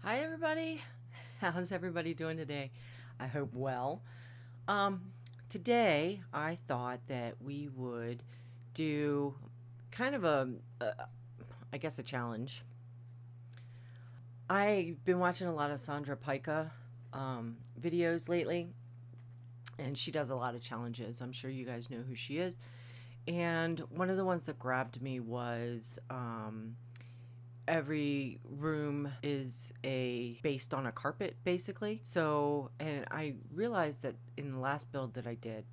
Hi everybody. How's everybody doing today? I hope well. Today I thought that we would do kind of I guess a challenge. I've been watching a lot of Sandra Pica videos lately, and she does a lot of challenges. I'm sure you guys know who she is. And one of the ones that grabbed me was every room is based on a carpet, basically. So, and I realized that in the last build that I did,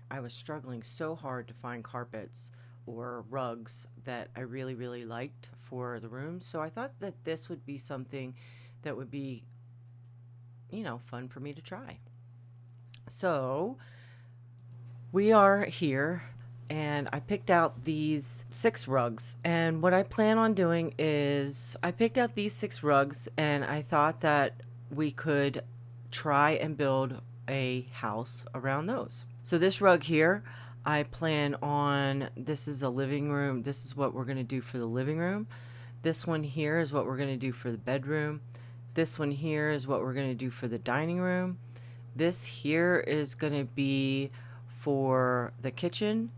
I was struggling so hard to find carpets or rugs that I really liked for the room. So I thought that this would be something that would be, fun for me to try. So we are here, and I picked out these 6 rugs. And what I plan on doing is I picked out these 6 rugs, and I thought that we could try and build a house around those. So this rug here, I plan on, this is a living room. This is what we're going to do for the living room. This one here is what we're going to do for the bedroom. This one here is what we're going to do for the dining room. This here is going to be for the kitchen.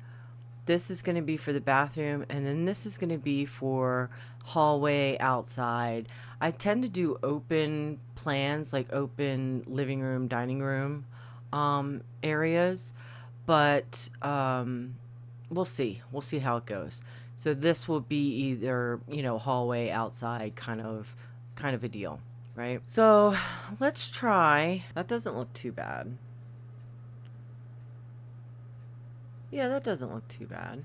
This is going to be for the bathroom, and then this is going to be for hallway outside. I tend to do open plans, like open living room, dining room areas, but we'll see. We'll see how it goes. So this will be either, hallway outside kind of a deal, right? So let's try. That doesn't look too bad. Yeah, that doesn't look too bad.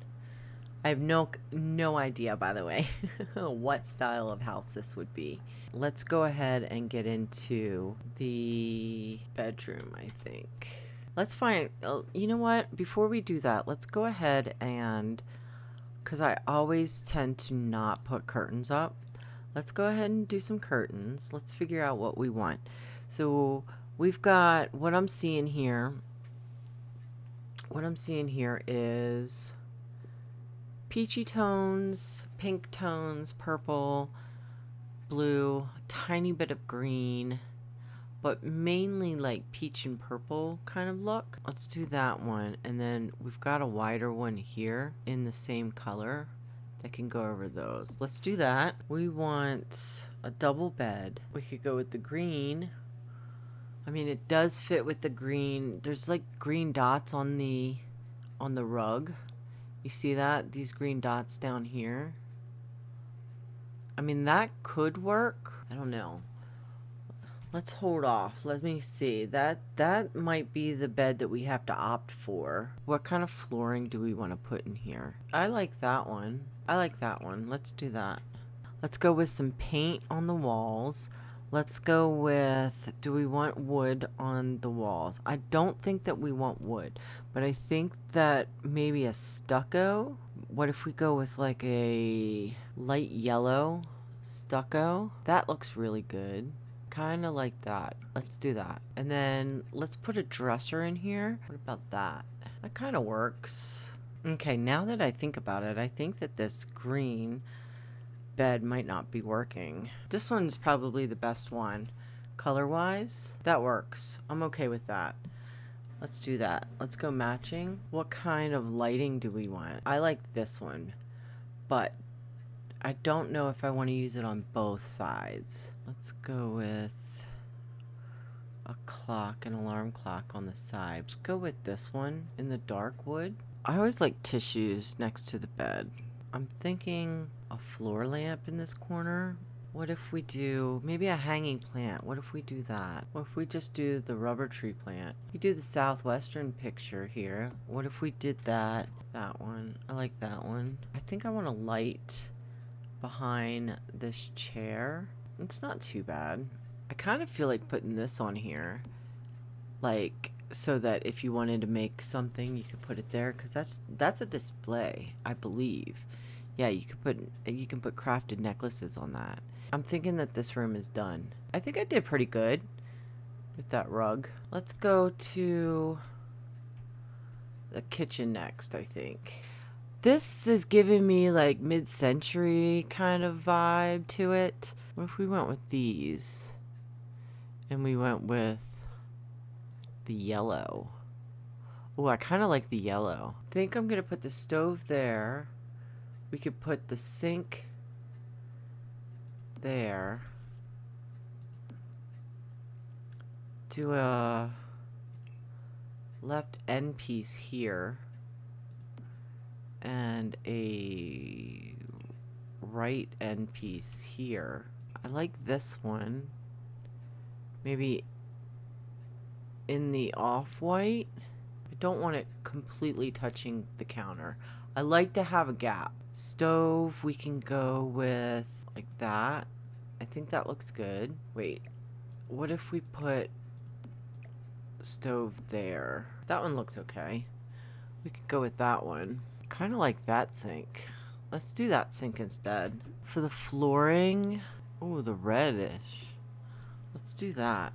I have no idea, by the way, what style of house this would be. Let's go ahead and get into the bedroom, I think. Let's find, you know what? Before we do that, let's go ahead and, because I always tend to not put curtains up, let's go ahead and do some curtains. Let's figure out what we want. So we've got, what I'm seeing here is peachy tones, pink tones, purple, blue, tiny bit of green, but mainly like peach and purple kind of look. Let's do that one. And then we've got a wider one here in the same color that can go over those. Let's do that. We want a double bed. We could go with the green. I mean, it does fit with the green. There's like green dots on the rug. You see that? These green dots down here. I mean, that could work. I don't know. Let's hold off. Let me see. That might be the bed that we have to opt for. What kind of flooring do we want to put in here? I like that one. Let's do that. Let's go with some paint on the walls. Let's go with, do we want wood on the walls? I don't think that we want wood, but I think that maybe a stucco. What if we go with like a light yellow stucco? That looks really good. Kind of like that. Let's do that. And then let's put a dresser in here. What about that? That kind of works. Okay, now that I think about it, I think that this green bed might not be working. This one's probably the best one. Color-wise, that works. I'm okay with that. Let's do that. Let's go matching. What kind of lighting do we want? I like this one, but I don't know if I want to use it on both sides. Let's go with a clock, an alarm clock on the side. Let's go with this one in the dark wood. I always like tissues next to the bed. I'm thinking a floor lamp in this corner. What if we do maybe a hanging plant? What if we do that? What if we just do the rubber tree plant? We do the southwestern picture here. What if we did that? That one. I like that one. I think I want a light behind this chair. It's not too bad. I kind of feel like putting this on here, like, so that if you wanted to make something, you could put it there, because that's a display, I believe. Yeah, you can put crafted necklaces on that. I'm thinking that this room is done. I think I did pretty good with that rug. Let's go to the kitchen next, I think. This is giving me like mid-century kind of vibe to it. What if we went with these? And we went with the yellow. Oh, I kind of like the yellow. I think I'm going to put the stove there. We could put the sink there. Do a left end piece here. And a right end piece here. I like this one. Maybe in the off-white. I don't want it completely touching the counter. I like to have a gap. Stove, we can go with like that. I think that looks good. Wait, what if we put stove there? That one looks okay. We could go with that one. Kind of like that sink. Let's do that sink instead. For the flooring, oh, the reddish. Let's do that.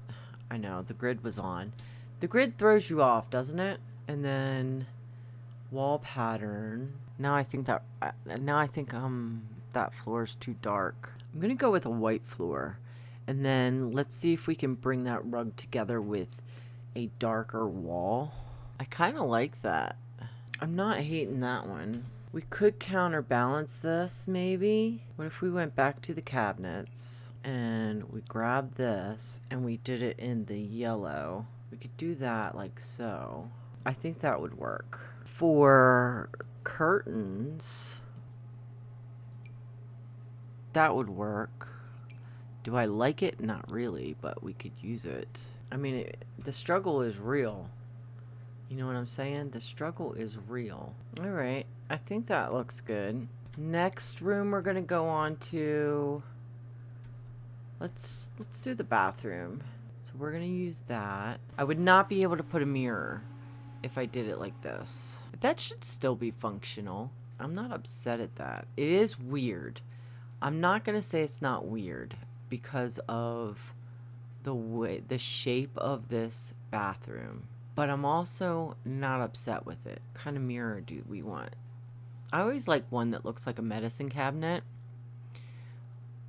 I know, the grid was on. The grid throws you off, doesn't it? And then wall pattern. Now I think that that floor is too dark. I'm gonna go with a white floor. And then let's see if we can bring that rug together with a darker wall. I kind of like that. I'm not hating that one. We could counterbalance this, maybe. What if we went back to the cabinets and we grabbed this and we did it in the yellow? We could do that like so. I think that would work. For curtains, that would work. Do I like it? Not really, but we could use it. I mean, the struggle is real. You know what I'm saying? The struggle is real. All right. I think that looks good. Next room we're going to go on to... Let's do the bathroom. So we're going to use that. I would not be able to put a mirror if I did it like this. That should still be functional. I'm not upset at that. It is weird. I'm not going to say it's not weird because of the shape of this bathroom. But I'm also not upset with it. What kind of mirror do we want? I always like one that looks like a medicine cabinet.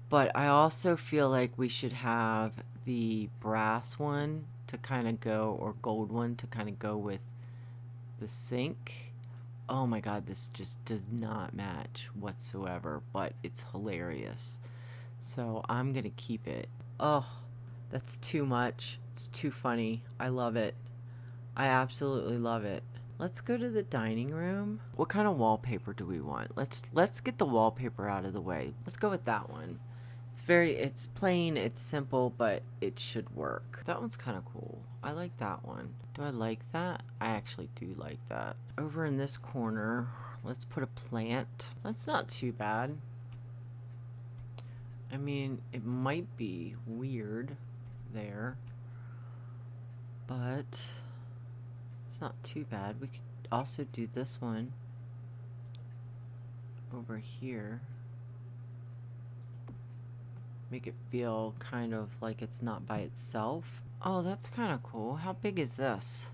But I also feel like we should have the brass one to kind of go, or gold one to kind of go with the sink. Oh my god, this just does not match whatsoever, but it's hilarious. So I'm gonna keep it. Oh, that's too much. It's too funny. I love it. I absolutely love it. Let's go to the dining room. What kind of wallpaper do we want? Let's get the wallpaper out of the way. Let's go with that one. It's plain, it's simple, but it should work. That one's kind of cool. I like that one. Do I like that? I actually do like that. Over in this corner, let's put a plant. That's not too bad. I mean, it might be weird there, but it's not too bad. We could also do this one over here. Make it feel kind of like it's not by itself. Oh, that's kind of cool. How big is this?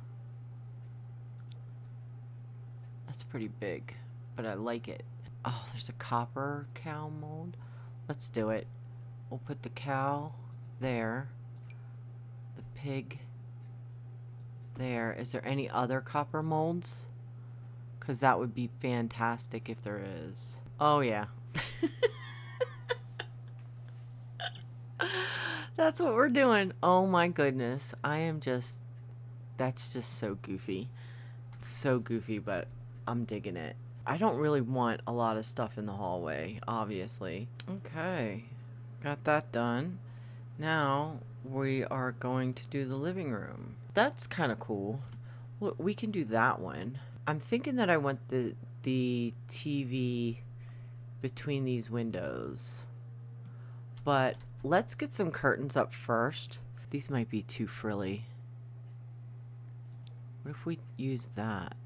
That's pretty big, but I like it. Oh, there's a copper cow mold. Let's do it. We'll put the cow there. The pig there. Is there any other copper molds? Because that would be fantastic if there is. Oh, yeah. That's what we're doing. Oh my goodness. That's just so goofy. It's so goofy, but I'm digging it. I don't really want a lot of stuff in the hallway, obviously. Okay. Got that done. Now we are going to do the living room. That's kind of cool. We can do that one. I'm thinking that I want the TV between these windows. But let's get some curtains up first. These might be too frilly. What if we use that?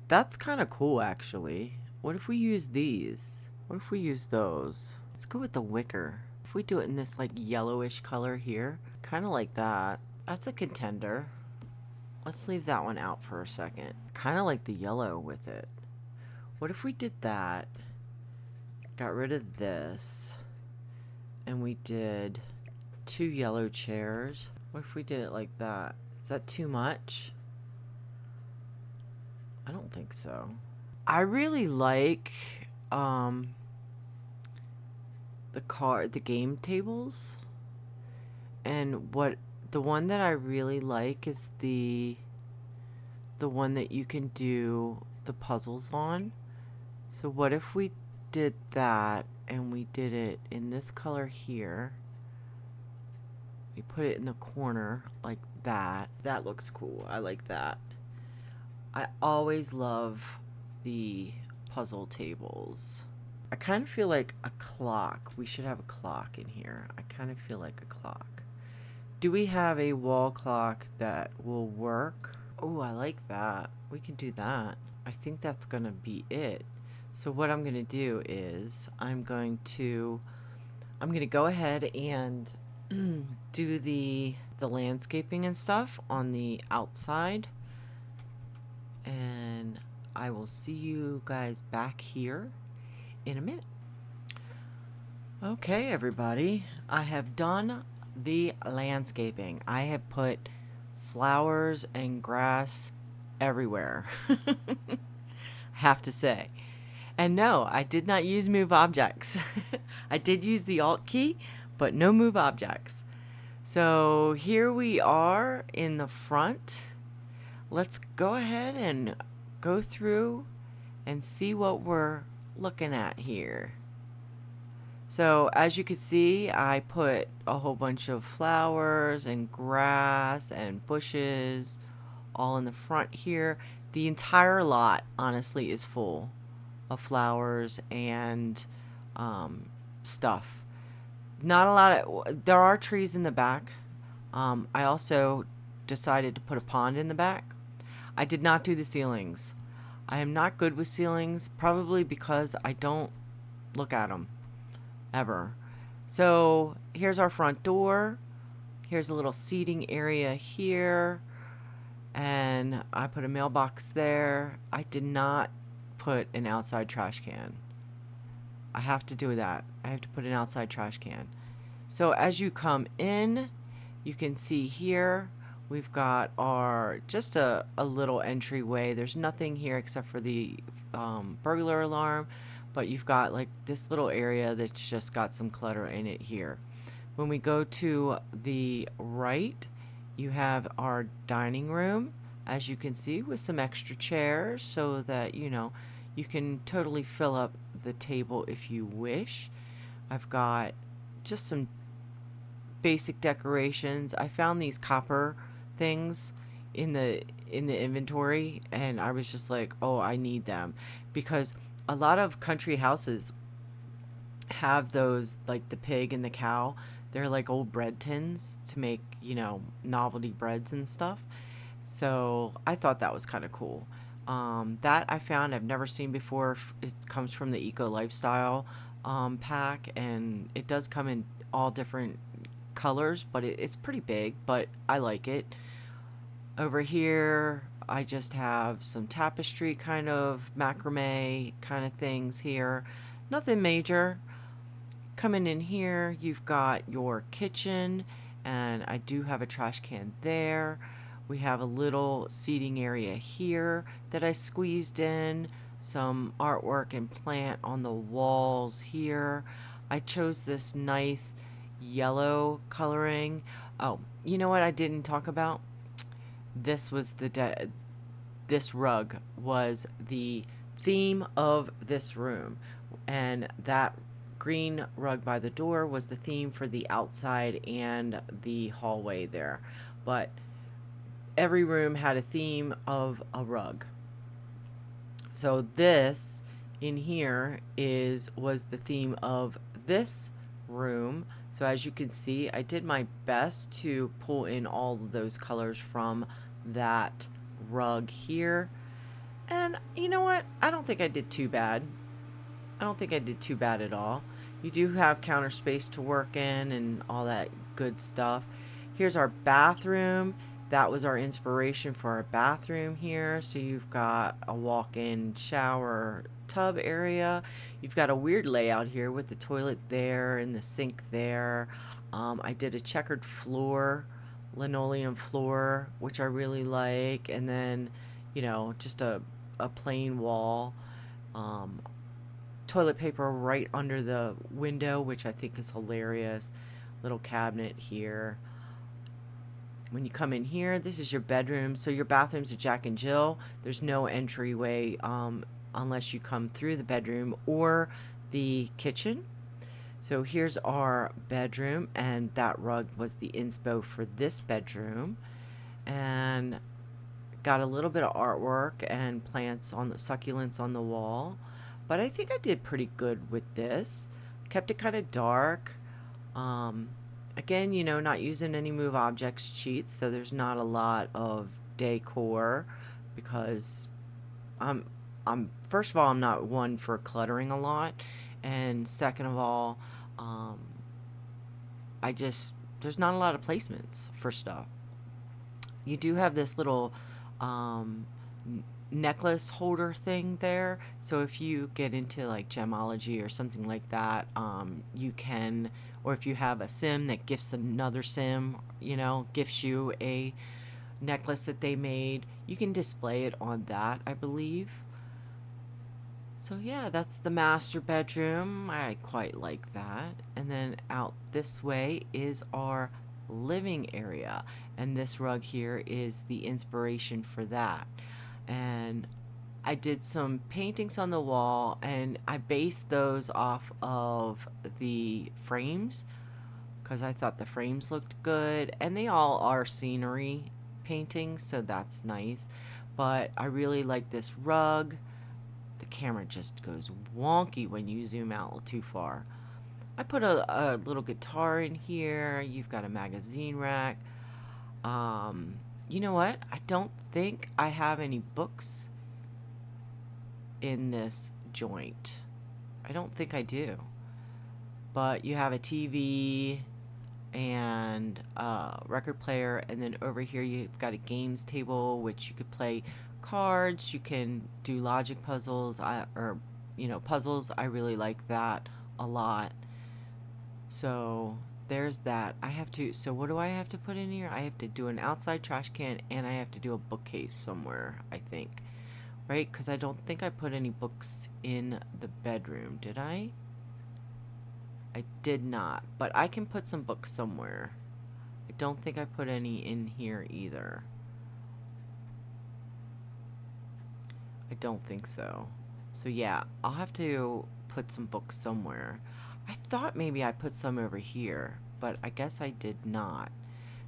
That's kind of cool, actually. What if we use these? What if we use those? Let's go with the wicker. If we do it in this like yellowish color here, kind of like that. That's a contender. Let's leave that one out for a second. Kind of like the yellow with it. What if we did that? Got rid of this. and we did 2 yellow chairs. What if we did it like that? Is that too much? I don't think so. I really like the game tables, and the one that I really like is the one that you can do the puzzles on. So what if we did that and we did it in this color here? We put it in the corner like that. That looks cool. I like that. I always love the puzzle tables. I kind of feel like a clock. We should have a clock in here. I kind of feel like a clock. Do we have a wall clock that will work? Oh, I like that. We can do that. I think that's gonna be it. So what I'm gonna do is I'm gonna go ahead and do the landscaping and stuff on the outside, and I will see you guys back here in a minute. Okay, everybody, I have done the landscaping. I have put flowers and grass everywhere. I have to say. And no, I did not use move objects. I did use the Alt key, but no move objects. So here we are in the front. Let's go ahead and go through and see what we're looking at here. So as you can see, I put a whole bunch of flowers and grass and bushes all in the front here. The entire lot, honestly, is full of flowers and stuff. Not a lot there are trees in the back. I also decided to put a pond in the back. I did not do the ceilings. I am not good with ceilings, probably because I don't look at them ever. So here's our front door. Here's a little seating area here, and I put a mailbox there. I did not put an outside trash can. I have to do that. I have to put an outside trash can. So as you come in, you can see here we've got our just a little entryway. There's nothing here except for the burglar alarm, but you've got like this little area that's just got some clutter in it here. When we go to the right, you have our dining room, as you can see, with some extra chairs so that you can totally fill up the table if you wish. I've got just some basic decorations. I found these copper things in the inventory, and I was just like, oh, I need them, because a lot of country houses have those, like the pig and the cow. They're like old bread tins to make novelty breads and stuff. So I thought that was kind of cool. That I found, I've never seen before. It comes from the Eco Lifestyle pack, and it does come in all different colors, but it's pretty big, but I like it. Over here, I just have some tapestry kind of macrame kind of things here. Nothing major. Coming in here, you've got your kitchen, and I do have a trash can there. We have a little seating area here that I squeezed in, some artwork and plant on the walls here. I chose this nice yellow coloring. Oh, you know what I didn't talk about? This was this rug was the theme of this room, and that green rug by the door was the theme for the outside and the hallway there. But every room had a theme of a rug. So this in here was the theme of this room. So as you can see, I did my best to pull in all of those colors from that rug here. And you know what? I don't think I did too bad. I don't think I did too bad at all. You do have counter space to work in and all that good stuff. Here's our bathroom. That was our inspiration for our bathroom here. So you've got a walk-in shower tub area. You've got a weird layout here with the toilet there and the sink there. I did a checkered floor, linoleum floor, which I really like, and then, you know, just a plain wall. Um, Toilet paper right under the window, which I think is hilarious. Little cabinet here. When you come in here, this is your bedroom. So your bathroom's a Jack and Jill. There's no entryway unless you come through the bedroom or the kitchen. So here's our bedroom, and that rug was the inspo for this bedroom. And got a little bit of artwork and plants on the succulents on the wall. But I think I did pretty good with this. Kept it kind of dark. Again, you know, not using any move objects cheats, so there's not a lot of decor because first of all, I'm not one for cluttering a lot, and second of all, there's not a lot of placements for stuff. You do have this little necklace holder thing there, so if you get into like gemology or something like that, you can, or if you have a sim that gifts another sim, you know, gifts you a necklace that they made, you can display it on that, I believe. So yeah, that's the master bedroom. I quite like that. And then out this way is our living area, and this rug here is the inspiration for that. And I did some paintings on the wall, and I based those off of the frames because I thought the frames looked good, and they all are scenery paintings, so that's nice. But I really like this rug. The camera just goes wonky when you zoom out too far. I put a little guitar in here. You've got a magazine rack. You know what? I don't think I have any books in this joint. I don't think I do. But you have a TV and a record player, and then over here you've got a games table, which you could play cards. You can do logic puzzles, puzzles. I really like that a lot. So there's that. So what do I have to put in here? I have to do an outside trash can, and I have to do a bookcase somewhere, I think. Right? Because I don't think I put any books in the bedroom. Did I? I did not. But I can put some books somewhere. I don't think I put any in here either. I don't think so. So yeah, I'll have to put some books somewhere. I thought maybe I put some over here, but I guess I did not.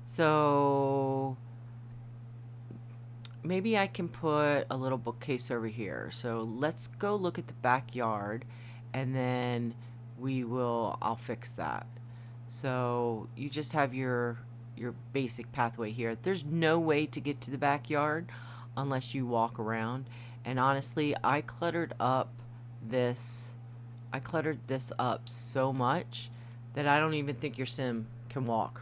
So maybe I can put a little bookcase over here. So let's go look at the backyard, and then I'll fix that. So you just have your basic pathway here. There's no way to get to the backyard unless you walk around. And honestly, I cluttered this up so much that I don't even think your sim can walk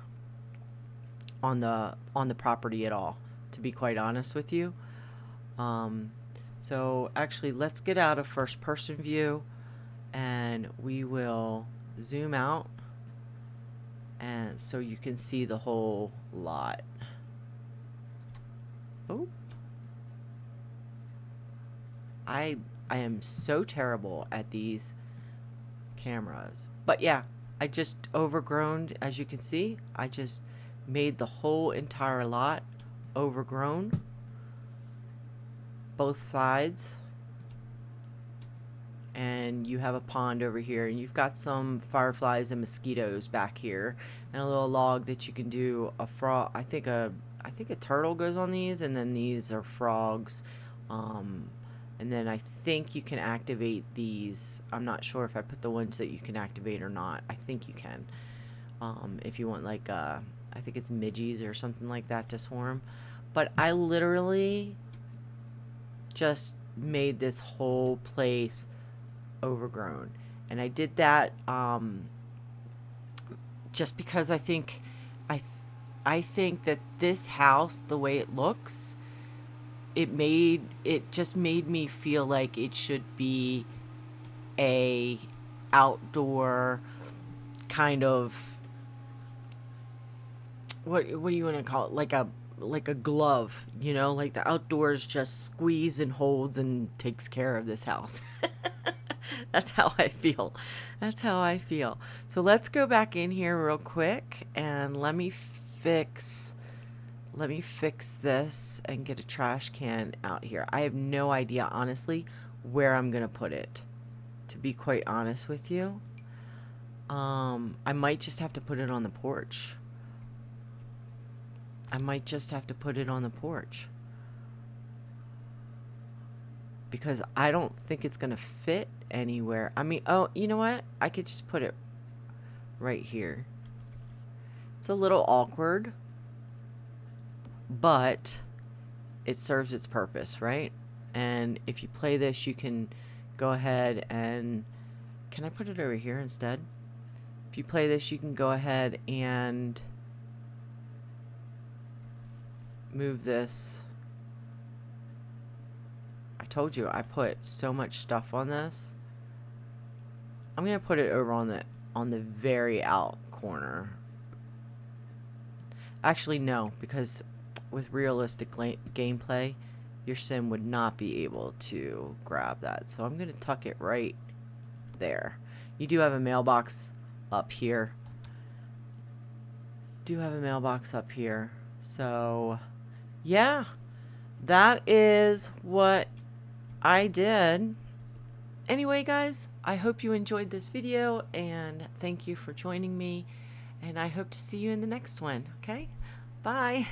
on the property at all, to be quite honest with you. So actually, let's get out of first person view, and we will zoom out, and so you can see the whole lot. Oh, I am so terrible at these cameras. But yeah, I just overgrown, as you can see. I just made the whole entire lot overgrown, both sides. And you have a pond over here, and you've got some fireflies and mosquitoes back here, and a little log that you can do a frog. I think a turtle goes on these, and then these are frogs. And then I think you can activate these. I'm not sure if I put the ones that you can activate or not. I think you can. If you want, like, I think it's midges or something like that to swarm. But I literally just made this whole place overgrown. And I did that just because I think that this house, the way it looks, it just made me feel like it should be a outdoor kind of, what do you want to call it? Like a glove, you know, like the outdoors just squeeze and holds and takes care of this house. That's how I feel. That's how I feel. So let's go back in here real quick and let me fix this and get a trash can out here. I have no idea, honestly, where I'm gonna put it, to be quite honest with you. I might just have to put it on the porch. Because I don't think it's gonna fit anywhere. I mean, oh, you know what? I could just put it right here. It's a little awkward, but it serves its purpose, right? And if you play this, you can go ahead and, can I put it over here instead? If you play this, you can go ahead and move this. I told you I put so much stuff on this. I'm gonna put it over on the very out corner. Actually, no, because with realistic gameplay, your sim would not be able to grab that. So I'm gonna tuck it right there. You do have a mailbox up here. So yeah, that is what I did. Anyway, guys, I hope you enjoyed this video, and thank you for joining me, and I hope to see you in the next one. Okay, bye.